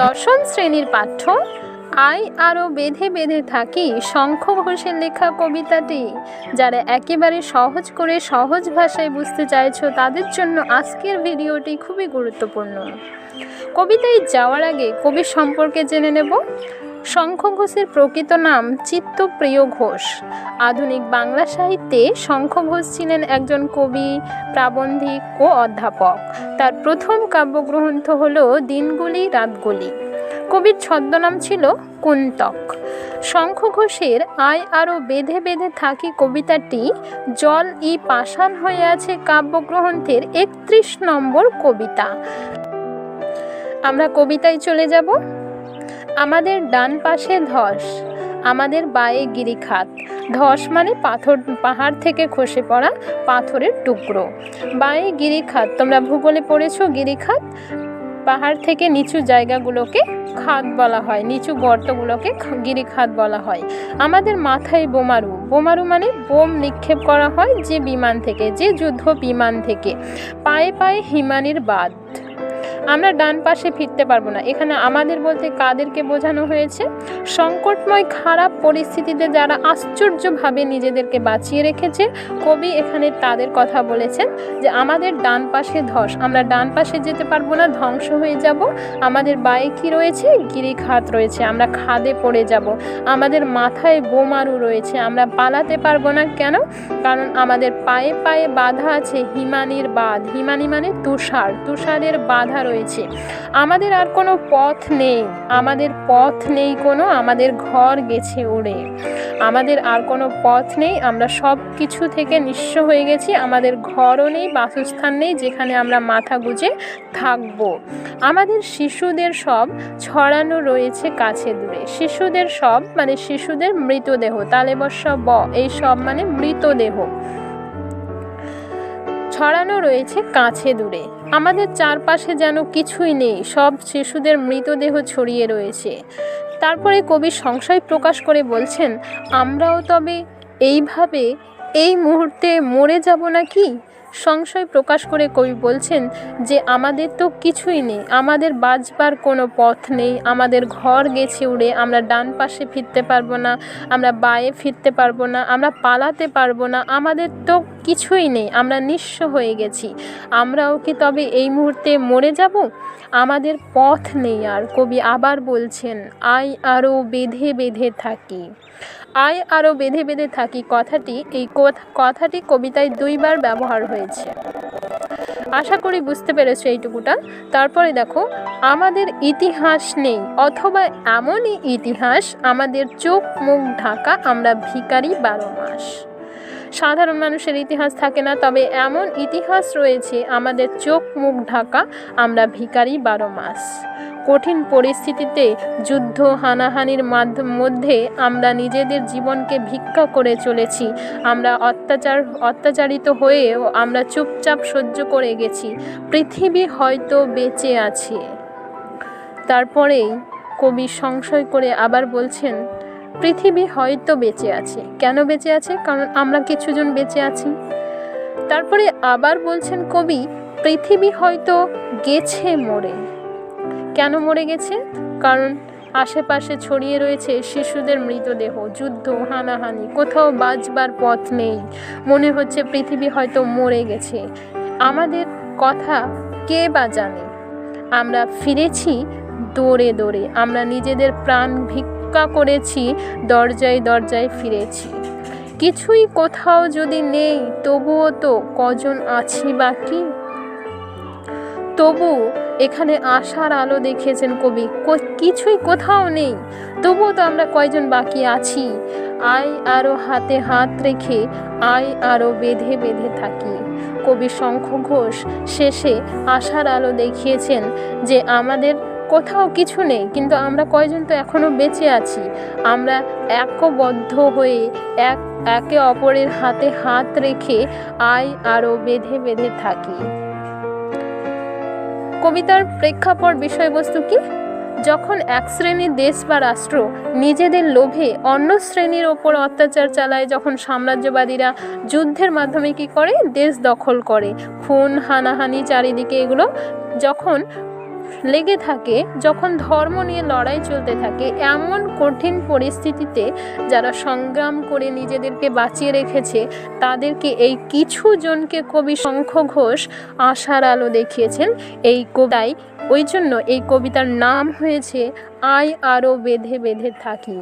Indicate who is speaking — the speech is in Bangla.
Speaker 1: দশম শ্রেণীর পাঠ্য আয় আরও বেঁধে বেঁধে থাকি শঙ্খ ঘোষের লেখা কবিতাটি। যারা একেবারে সহজ করে সহজ ভাষায় বুঝতে চাইছো তাদের জন্য আজকের ভিডিওটি খুবই গুরুত্বপূর্ণ। কবিতায় যাওয়ার আগে কবির সম্পর্কে জেনে নেব। শঙ্খ ঘোষের প্রকৃত নাম চিত্তপ্রিয় ঘোষ। আধুনিক বাংলা সাহিত্যে শঙ্খ ঘোষ ছিলেন একজন কবি, প্রাবন্ধিক ও অধ্যাপক। তার প্রথম কাব্যগ্রন্থ হল দিনগুলি রাতগুলি। কবির ছদ্মনাম ছিল কুন্তক। শঙ্খ ঘোষের আয় আরও বেঁধে বেঁধে থাকি কবিতাটি জল ই পাষাণ হয়ে আছে কাব্যগ্রন্থের 31 নম্বর কবিতা। আমরা কবিতায় চলে যাব। আমাদের ডান পাশে ধস, আমাদের বায়ে গিরিখাত। ধস মানে পাথর, পাহাড় থেকে খসে পড়া পাথরের টুকরো। বায়ে গিরিখাত, তোমরা ভূগোলে পড়েছো গিরিখাত। পাহাড় থেকে নিচু জায়গাগুলোকে খাত বলা হয়, নিচু গর্তগুলোকে গিরিখাত বলা হয়। আমাদের মাথায় বোমারু, বোমারু মানে বোম নিক্ষেপ করা হয় যে বিমান থেকে, যে যুদ্ধ বিমান থেকে। পায়ে পায়ে হিমানির বাঁধ। আমরা ডান পাশে ফিরতে পারবো না। এখানে আমাদের বলতে কাদেরকে বোঝানো হয়েছে? সংকটময় খারাপ পরিস্থিতিতে যারা আশ্চর্যভাবে নিজেদেরকে বাঁচিয়ে রেখেছে, কবি এখানে তাদের কথা বলেছেন যে আমাদের ডান পাশে ধস, আমরা ডান পাশে যেতে পারবো না, ধ্বংস হয়ে যাব। আমাদের বায়ে কি রয়েছে? গিরিখাত রয়েছে, আমরা খাদে পড়ে যাব। আমাদের মাথায় বোমারু রয়েছে, আমরা পালাতে পারবো না। কেন? কারণ আমাদের পায়ে পায়ে বাঁধা আছে হিমানির বাঁধ। হিমানি মানে তুষার, তুষারের বাঁধা রয়েছে। আমাদের আর কোনো পথ নেই, আমাদের পথ নেই কোনো, আমাদের ঘর গেছে উড়ে। আমাদের আর কোনো পথ নেই, আমরা সব কিছু থেকে নিঃস্ব হয়ে গেছি। আমাদের ঘরও নেই, বাসস্থান নেই যেখানে আমরা মাথা গুঁজে থাকবো। আমাদের শিশুদের সব ছড়ানো রয়েছে কাছে দূরে। শিশুদের সব মানে শিশুদের মৃতদেহ, তালেবস্য ব, এই সব মানে মৃতদেহ ছড়ানো রয়েছে কাছে দূরে। আমাদের চারপাশে যেন কিছুই নেই, সব শিশুদের মৃতদেহ ছড়িয়ে রয়েছে। তারপরে কবি সংশয় প্রকাশ করে বলছেন, আমরাও তবে এইভাবে এই মুহূর্তে মরে যাব নাকি? সংশয় প্রকাশ করে কবি বলছেন যে আমাদের তো কিছুই নেই, আমাদের বাঁচবার কোনো পথ নেই, আমাদের ঘর গেছে উড়ে, আমরা ডান পাশে ফিরতে পারবো না, আমরা বায়ে ফিরতে পারবো না, আমরা পালাতে পারবো না, আমাদের তো কিছুই নেই, আমরা নিঃস্ব হয়ে গেছি। আমরাও কি তবে এই মুহূর্তে মরে যাব? আমাদের পথ নেই আর। কবি আবার বলছেন, আয় আরও বেঁধে বেঁধে থাকি। আয় আরও বেঁধে বেঁধে থাকি কথাটি, এই কথাটি কবিতায় 2 বার ব্যবহার হয়েছে। আশা করি বুঝতে পেরেছো এইটুকুটা। তারপরে দেখো, আমাদের ইতিহাস নেই, অথবা এমনই ইতিহাস আমাদের চোখ মুখ ঢাকা, আমরা ভিখারি 12 মাস। সাধারণ মানুষের ইতিহাস থাকে না, তবে এমন ইতিহাস রয়েছে আমাদের চোখ মুখ ঢাকা, আমরা ভিখারি 12 মাস। কঠিন পরিস্থিতিতে যুদ্ধ হানাহানির মধ্যে আমরা নিজেদের জীবনকে ভিক্ষা করে চলেছি। আমরা অত্যাচারিত হয়েও আমরা চুপচাপ সহ্য করে গেছি। পৃথিবী হয়তো বেঁচে আছে। তারপরেই কবি সংশয় করে আবার বলছেন, পৃথিবী হয়তো বেঁচে আছে। কেন বেঁচে আছে? কারণ আমরা কিছুজন বেঁচে আছি। তারপরে আবার বলছেন কবি, পৃথিবী হয়তো গেছে মরে। কেন মরে গেছে? কারণ আশেপাশে ছড়িয়ে রয়েছে শিশুদের মৃতদেহ, যুদ্ধ হানাহানি, কোথাও বাঁচবার পথ নেই। মনে হচ্ছে পৃথিবী হয়তো মরে গেছে। আমাদের কথা কে বা জানে? আমরা ফিরেছি দৌড়ে দৌড়ে, আমরা নিজেদের প্রাণ ভিক্ষা করেছি, দরজায় দরজায় ফিরেছি। কিছুই কোথাও যদি নেই, তবুও তো কজন আছি বাকি। তবু এখানে আশার আলো দেখিয়েছেন কবি। কিছুই কোথাও নেই, তবুও তো আমরা কয়জন বাকি আছি। আয় আরও হাতে হাত রেখে, আয় আরও বেঁধে বেঁধে থাকি। কবি শঙ্খ ঘোষ শেষে আশার আলো দেখিয়েছেন যে আমাদের কোথাও কিছু নেই, কিন্তু আমরা কয়জন তো এখনও বেঁচে আছি। আমরা একবদ্ধ হয়ে একে অপরের হাতে হাত রেখে আয় আরও বেঁধে বেঁধে থাকি। কবিতার প্রেক্ষাপট বিষয়বস্তু কি? যখন এক শ্রেণীর দেশ বা রাষ্ট্র নিজেদের লোভে অন্য শ্রেণীর ওপর অত্যাচার চালায়, যখন সাম্রাজ্যবাদীরা যুদ্ধের মাধ্যমে কি করে? দেশ দখল করে, খুন হানাহানি চারিদিকে, এগুলো যখন লেগে থাকে, যখন ধর্ম নিয়ে লড়াই চলতে থাকে, এমন কঠিন পরিস্থিতিতে যারা সংগ্রাম করে নিজেদেরকে বাঁচিয়ে রেখেছে তাদেরকে এই কিছু জনকে কবি শঙ্খ ঘোষ আশার আলো দেখিয়েছেন এই কবিতায়। ওই জন্য এই কবিতার নাম হয়েছে আই আরও বেঁধে বেঁধে থাকি।